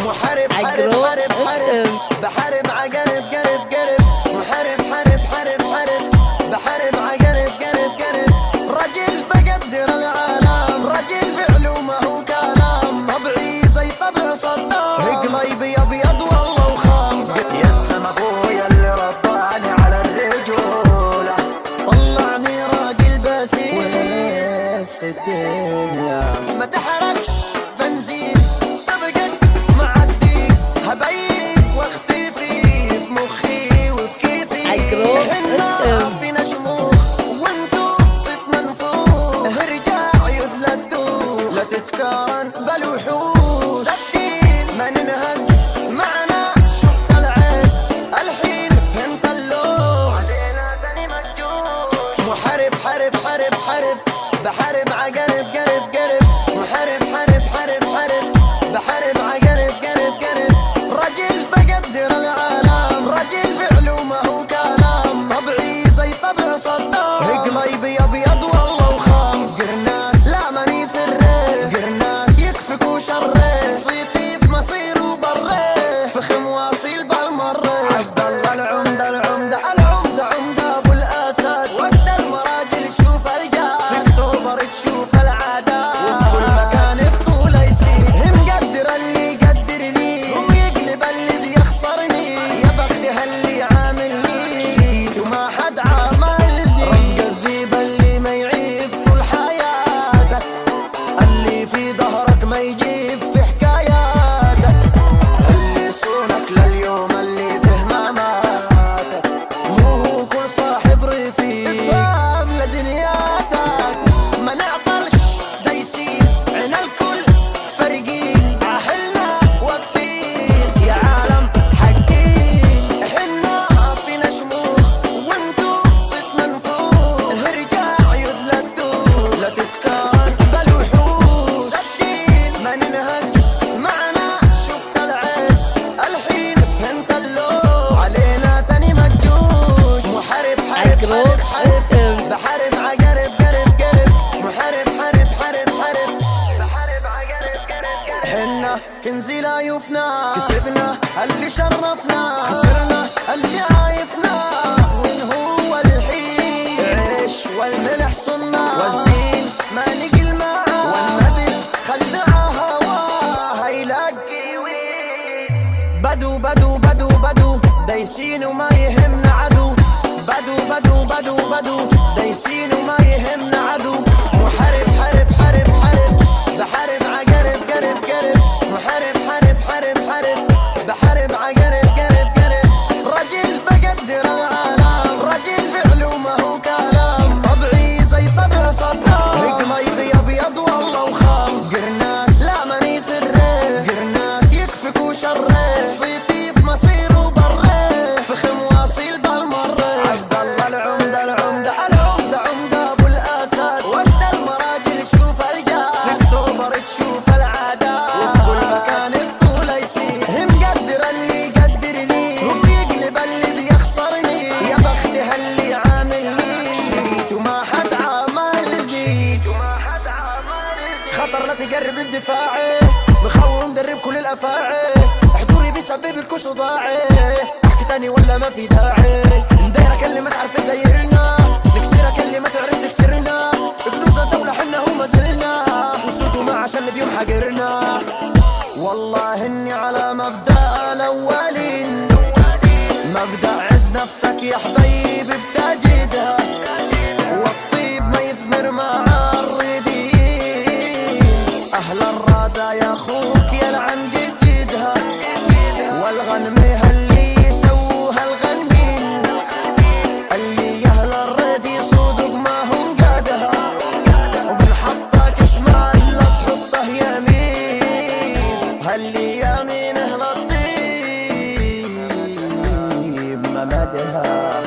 محارب حارب حارب حارب بحارب عقرب قرب قرب محارب حارب حارب حارب بحارب عقرب قرب قرب رجل بقدر العالم رجل فعله ما هو كلام طبعي زي طبع صدام قلبي ابيض والله وخام يسلم ابويا اللي رباني على الرجوله طلعني راجل بسيط الدنيا ما تحركش بنزين سبقك معدي هبين واختفي بمخي وبكيفي حنا فينا شموخ وانتو صيت منفوخ ارجع يدلدوخ لا تتكان بالوحوش ثابتين ما ننهز معنا شفت العز الحين فهمت اللوز محارب حارب حارب حارب بحارب عقرب قرب قرب محارب حارب حارب حارب بحارب عقرب قرب قرب رجل بقدر العالم رجل فعله ما هو كلام طبعي زي طبع صدام قلبي ابيض والله وخام قرناس لا ماني في الريف قرناس يكفك وشره صيتي في مصير وبره فخم واصيل بالمره عبد الله العمده العمده العمده عمده ابو الاسد وقت المراجل شوف الجاد في اكتوبر تشوف العادات وفي كل مكان بطوله يصير مقدر اللي يقدرني ويقلب اللي بيخسرني يا بختي هاللي عاملني شيت وما حد عاملني رفق الذيب اللي ما يعيب طول حياتك اللي في ظهرك ما يجيب في حكاياتك اللي صونك لليوم اللي فيه مماتك مو هو كل صاحب رفيق فاهم لدنياتك ما نعطلش دايسين عنا الكل فرقين عحلنا واقفين يا عالم حقين حنا فينا شموخ وانتو صيت منفوخ ارجع يدلدوخ لا تتكان بالوحوش ثابتين ما ننهز معنا شفت العز الحين فهمت اللوز علينا تاني مجوش محارب حارب حارب حارب بحارب عقرب قرب قرب محارب حارب حارب حارب بحارب عقرب قرب قرب حنا كنزي لا يفنى كسبنا اللي شرفنا خسرنا اللي عايفنا من هو الحين عيش والملح صنا والزين ما نقل معاه والنبل خلعها هواه يلاقي بدو بدو بدو بدو دايسين وما يهمنا عدو بدو بدو بدو بدو دايسين وما يهمنا عدو محارب حارب حارب حارب بحارب عقرب قرب قرب محارب حارب حارب حارب بحارب عقرب قرب قرب رجل بقدر العالم رجل فعله ما هو كلام طبعي زي طبع صدام قلبي ابيض والله وخام قرناس لا ماني في الريف قرناس يكفك وشره صيتي في مصير وبره فخم واصيل بالمره عبد الله العمده العمده العمده عمده ابو الاسد وقت المراجل شوف الجاد في اكتوبر تشوف العادات وفي كل مكان بطوله يصير مقدر اللي يقدرني ويقلب اللي بيخسرني يا بختي هاللي عاملني شيت وما حد عاملني خطر لا تقرب للدفاعي بخور مدرب كل الافاعي حضوري بيسبب لكم صداعي احكي تاني ولا ما في داعي مدايرك اللي ما تعرف تدايرنا نكسرك اللي ما تعرف تكسرنا كنوز الدولة حنا وما زلنا وسود وما عشان اللي بيوم حقرنا والله اني على مبدأ الاولين مبدأ عز نفسك يا حبيبي بتجدها والطيب ما يثمر مع الردين اهل الرادة يا اخوك يلعن جدها والغنم اللي يسووها الغنمين اللي اهل الرد يصودق ما هم قادها وبنحطك شمال لا تحطه يمين هاللي يمين اهل الطيب ممدها